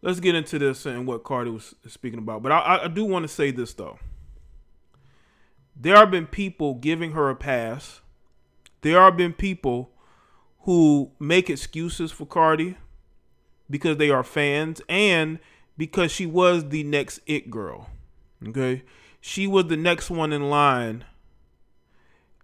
let's get into this and what Cardi was speaking about. But I do want to say this though. There have been people giving her a pass. There have been people who make excuses for Cardi because they are fans and because she was the next it girl. Okay? She was the next one in line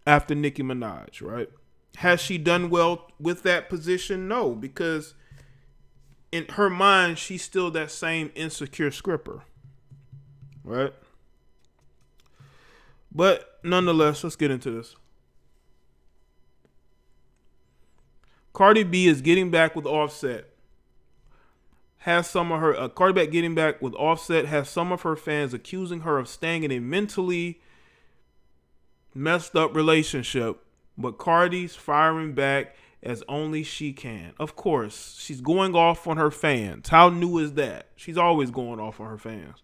after Nicki Minaj, right? Has she done well with that position? No, because in her mind, she's still that same insecure scripper, right? But nonetheless, let's get into this. Cardi B is getting back with Offset. Has some of her Cardi B getting back with Offset has some of her fans accusing her of staying in a mentally messed up relationship, but Cardi's firing back as only she can. Of course, she's going off on her fans. How new is that? She's always going off on her fans.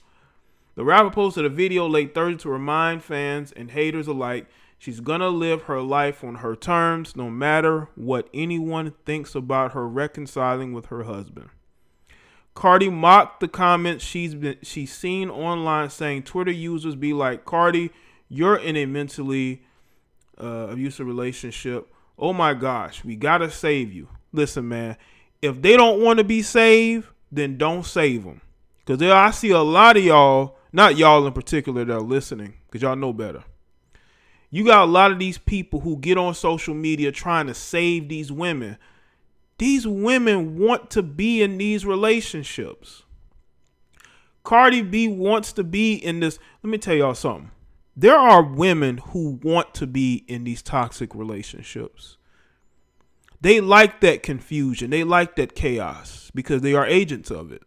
The rapper posted a video late Thursday to remind fans and haters alike she's gonna live her life on her terms, no matter what anyone thinks about her reconciling with her husband. Cardi mocked the comments she's seen online, saying Twitter users be like, Cardi, you're in a mentally abusive relationship. Oh my gosh, we gotta save you. Listen, man, if they don't want to be saved, then don't save them. Because I see a lot of y'all, not y'all in particular, that are listening, because y'all know better. You got a lot of these people who get on social media trying to save these women. These women want to be in these relationships. Cardi B wants to be in this. Let me tell y'all something. There are women who want to be in these toxic relationships. They like that confusion. They like that chaos because they are agents of it.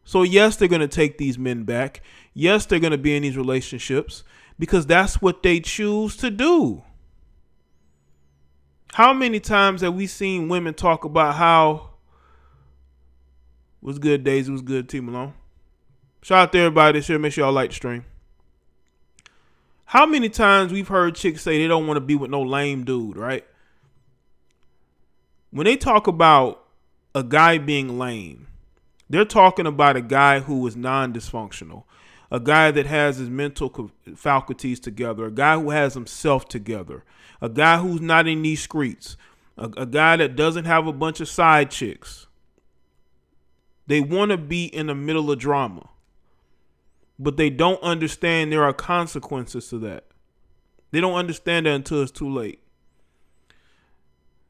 So yes, they're going to take these men back. Yes, they're going to be in these relationships because that's what they choose to do. How many times have we seen women talk about how was good, Daisy, was good, T Malone? Shout out to everybody this year. Make sure y'all like the stream. How many times we've heard chicks say they don't want to be with no lame dude, right? When they talk about a guy being lame, they're talking about a guy who is non-dysfunctional, a guy that has his mental faculties together, a guy who has himself together, a guy who's not in these streets, a guy that doesn't have a bunch of side chicks. They want to be in the middle of drama, but they don't understand there are consequences to that. They don't understand that until it's too late.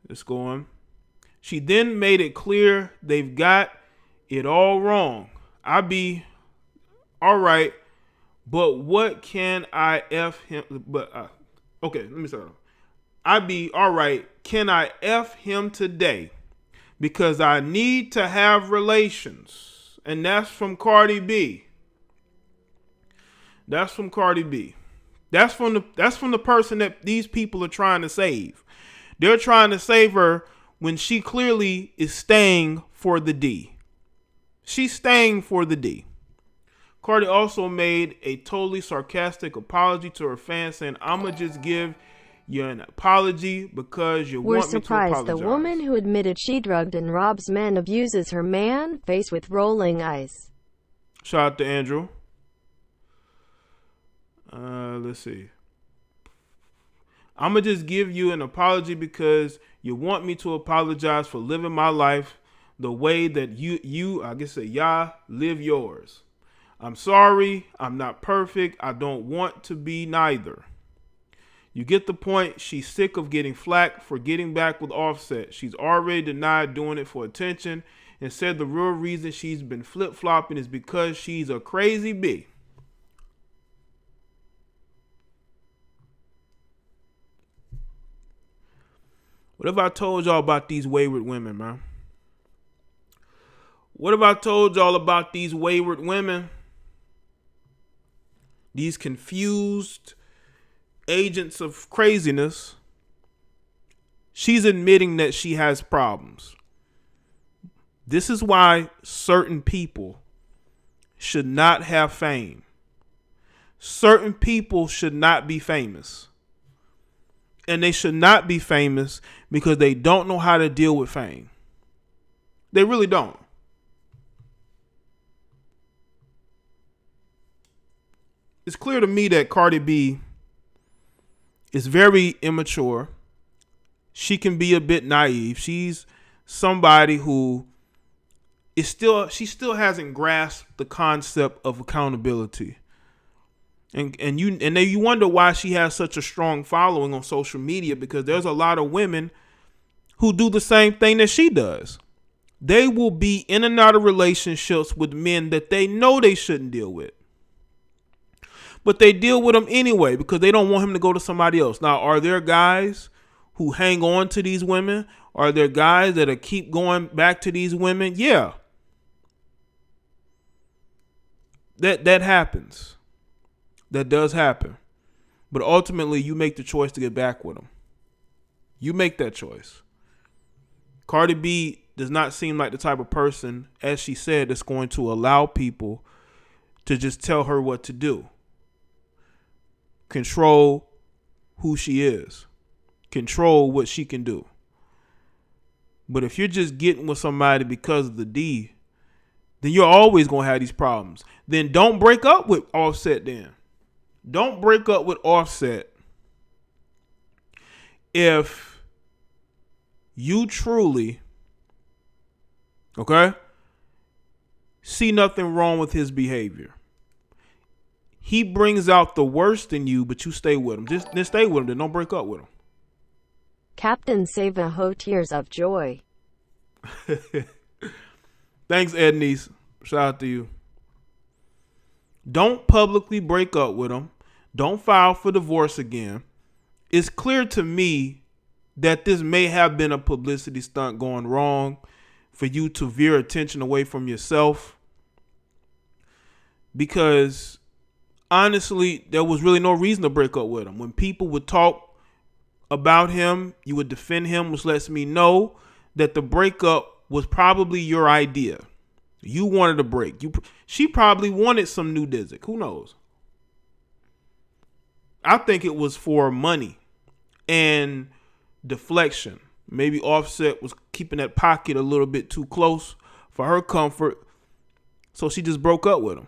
Let's go on. She then made it clear they've got it all wrong. I be all right, but what can I F him? Okay, let me start. I be all right. Can I F him today? Because I need to have relations. And that's from Cardi B. That's from Cardi B. That's from the person that these people are trying to save. They're trying to save her when she clearly is staying for the D. She's staying for the D. Cardi also made a totally sarcastic apology to her fans, saying, "I'ma just give you an apology because you want me to apologize." We're surprised the woman who admitted she drugged and robs men abuses her man, face with rolling eyes. Shout out to Andrew. Let's see. I'ma just give you an apology because you want me to apologize for living my life the way that I guess say, y'all live yours. I'm sorry. I'm not perfect. I don't want to be neither. You get the point. She's sick of getting flack for getting back with Offset. She's already denied doing it for attention and said the real reason she's been flip-flopping is because she's a crazy B. What have I told y'all about these wayward women, man? What have I told y'all about these wayward women? These confused agents of craziness. She's admitting that she has problems. This is why certain people should not have fame. Certain people should not be famous. And they should not be famous because they don't know how to deal with fame. They really don't. it's clear to me that Cardi B is very immature. She can be a bit naive. She's somebody who she still hasn't grasped the concept of accountability. And then you wonder why she has such a strong following on social media, because there's a lot of women who do the same thing that she does. They will be in and out of relationships with men that they know they shouldn't deal with. But they deal with them anyway because they don't want him to go to somebody else. Now, are there guys who hang on to these women? Are there guys that keep going back to these women? Yeah. That happens. That does happen. But ultimately, you make the choice to get back with them. You make that choice. Cardi B does not seem like the type of person, as she said, that's going to allow people to just tell her what to do. Control who she is. Control what she can do. But if you're just getting with somebody because of the D, then you're always going to have these problems. Then don't break up with Offset then. Don't break up with Offset if you truly, see nothing wrong with his behavior. He brings out the worst in you, but you stay with him. Just stay with him. Then don't break up with him. Captain Savaho, tears of joy. Thanks, Ednice. Shout out to you. Don't publicly break up with him. Don't file for divorce again. It's clear to me that this may have been a publicity stunt going wrong for you to veer attention away from yourself. Because honestly, there was really no reason to break up with him. When people would talk about him, you would defend him, which lets me know that the breakup was probably your idea. You wanted a break. She probably wanted some new DysfunctionaI. Who knows? I think it was for money and deflection. Maybe Offset was keeping that pocket a little bit too close for her comfort, so she just broke up with him.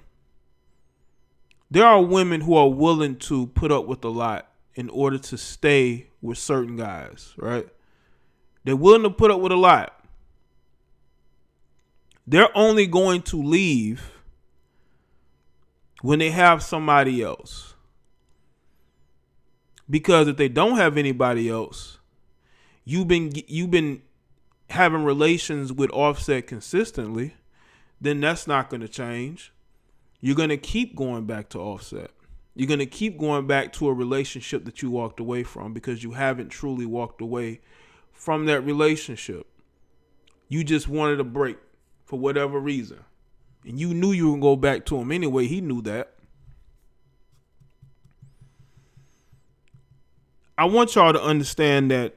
There are women who are willing to put up with a lot in order to stay with certain guys, right? They're willing to put up with a lot. They're only going to leave when they have somebody else. Because if they don't have anybody else, you've been having relations with Offset consistently, then that's not going to change. You're going to keep going back to Offset. You're going to keep going back to a relationship that you walked away from because you haven't truly walked away from that relationship. You just wanted a break for whatever reason. And you knew you were going to go back to him anyway. He knew that. I want y'all to understand that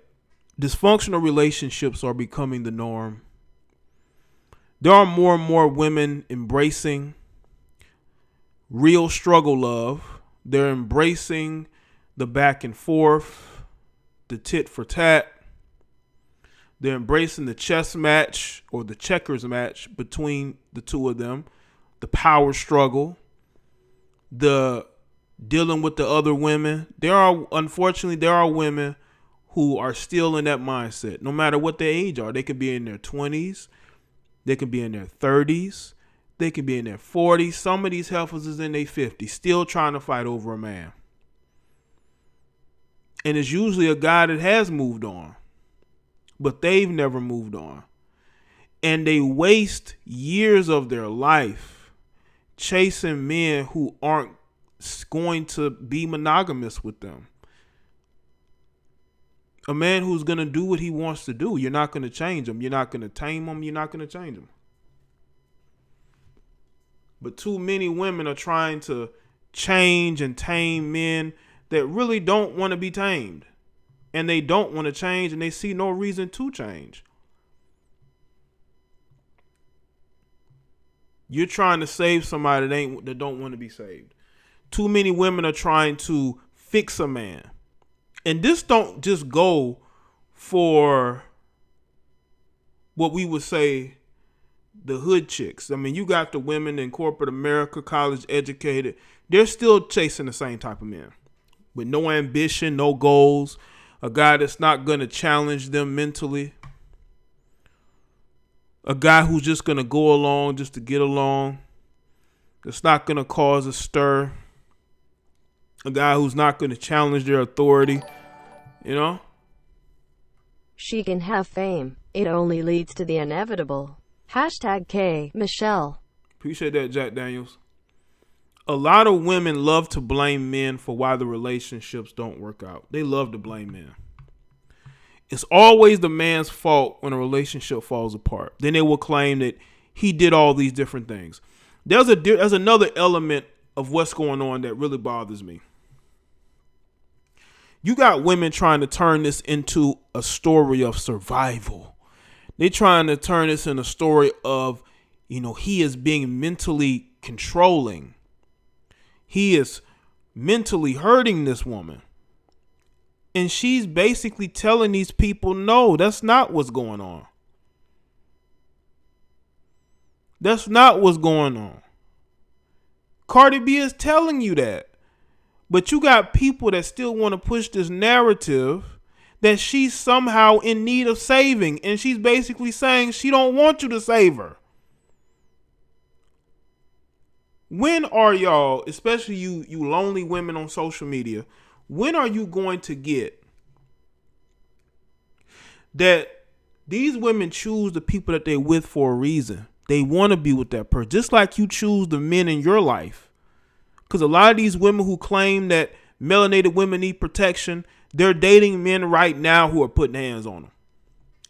dysfunctional relationships are becoming the norm. There are more and more women embracing real struggle love. They're embracing the back and forth, the tit for tat. They're embracing the chess match or the checkers match between the two of them, the power struggle, the dealing with the other women. Unfortunately, there are women who are still in that mindset, no matter what their age are. They could be in their 20s. They could be in their 30s. They could be in their 40s. Some of these heifers is in their 50s, still trying to fight over a man. And it's usually a guy that has moved on, but they've never moved on. And they waste years of their life chasing men who aren't going to be monogamous with them. A man who's going to do what he wants to do. You're not going to change him. You're not going to tame him. You're not going to change him. But too many women are trying to change and tame men that really don't want to be tamed. And they don't want to change, and they see no reason to change. You're trying to save somebody that don't want to be saved. Too many women are trying to fix a man. And this don't just go for what we would say the hood chicks. I mean, you got the women in corporate America, college educated. They're still chasing the same type of men with no ambition, no goals. A guy that's not going to challenge them mentally. A guy who's just going to go along just to get along. That's not going to cause a stir. A guy who's not going to challenge their authority. You know? She can have fame. It only leads to the inevitable. #K. Michelle. Appreciate that, Jack Daniels. A lot of women love to blame men for why the relationships don't work out. They love to blame men. It's always the man's fault when a relationship falls apart. Then they will claim that he did all these different things. There's another element of what's going on that really bothers me. You got women trying to turn this into a story of survival. They're trying to turn this into a story of, he is being mentally controlling. He is mentally hurting this woman. And she's basically telling these people, no, that's not what's going on. That's not what's going on. Cardi B is telling you that. But you got people that still want to push this narrative that she's somehow in need of saving. And she's basically saying she don't want you to save her. When are y'all, especially you lonely women on social media, when are you going to get that these women choose the people that they're with for a reason? They want to be with that person, just like you choose the men in your life. Because a lot of these women who claim that melanated women need protection, they're dating men right now who are putting hands on them.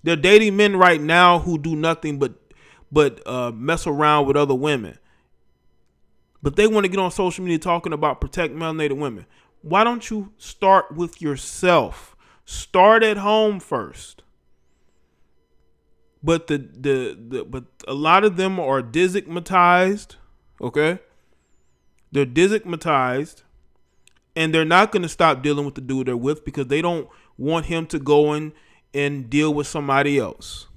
They're dating men right now who do nothing but mess around with other women. But they want to get on social media talking about protect melanated women. Why don't you start with yourself? Start at home first. But but a lot of them are destigmatized, okay? They're destigmatized, and they're not going to stop dealing with the dude they're with because they don't want him to go in and deal with somebody else.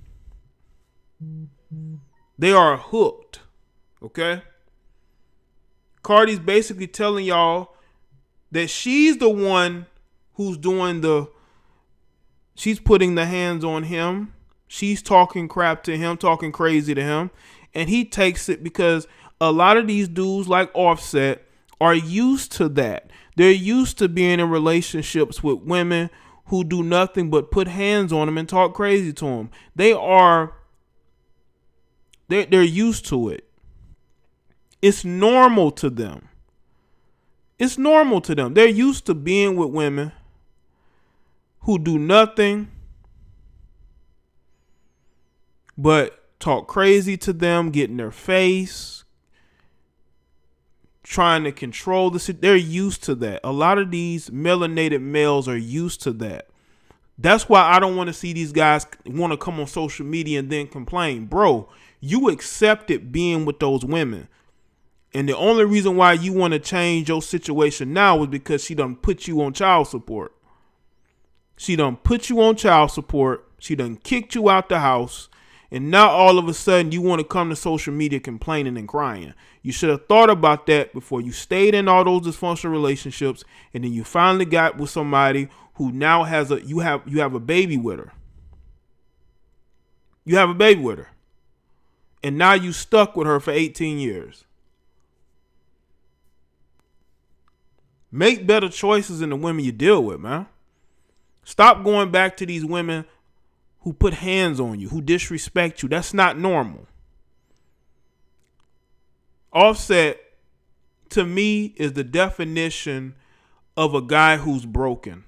They are hooked, okay? Cardi's basically telling y'all that she's the one who's she's putting the hands on him. She's talking crap to him, talking crazy to him. And he takes it because a lot of these dudes like Offset are used to that. They're used to being in relationships with women who do nothing but put hands on them and talk crazy to them. They're used to it. It's normal to them. It's normal to them. They're used to being with women who do nothing but talk crazy to them, get in their face, trying to control the situation. They're used to that. A lot of these melanated males are used to that. That's why I don't want to see these guys want to come on social media and then complain. Bro, you accepted being with those women. And the only reason why you want to change your situation now is because she done put you on child support. She done put you on child support. She done kicked you out the house. And now all of a sudden you want to come to social media complaining and crying. You should have thought about that before you stayed in all those dysfunctional relationships. And then you finally got with somebody who now has you have a baby with her. You have a baby with her. And now you stuck with her for 18 years. Make better choices in the women you deal with, man. Stop going back to these women who put hands on you, who disrespect you. That's not normal. Offset, to me, is the definition of a guy who's broken.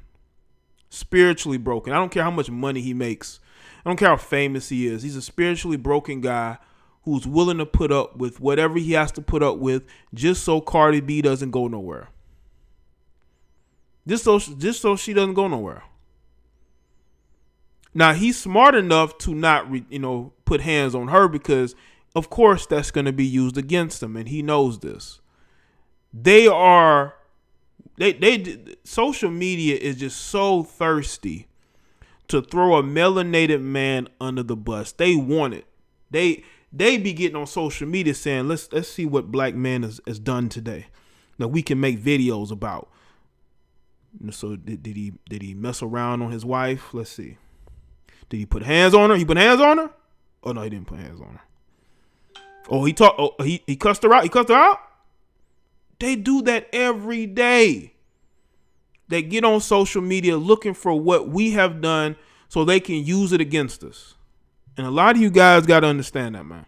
Spiritually broken. I don't care how much money he makes. I don't care how famous he is. He's a spiritually broken guy who's willing to put up with whatever he has to put up with just so Cardi B doesn't go nowhere. Just so she doesn't go nowhere. Now, he's smart enough to not, put hands on her because, of course, that's going to be used against him, and he knows this. Social media is just so thirsty to throw a melanated man under the bus. They want it. they be getting on social media saying, let's see what black man has done today that we can make videos about. So did he mess around on his wife? Let's see. Did he put hands on her? He put hands on her? Oh no, he didn't put hands on her. Oh, he cussed her out. He cussed her out. They do that every day. They get on social media looking for what we have done so they can use it against us. And a lot of you guys got to understand that, man.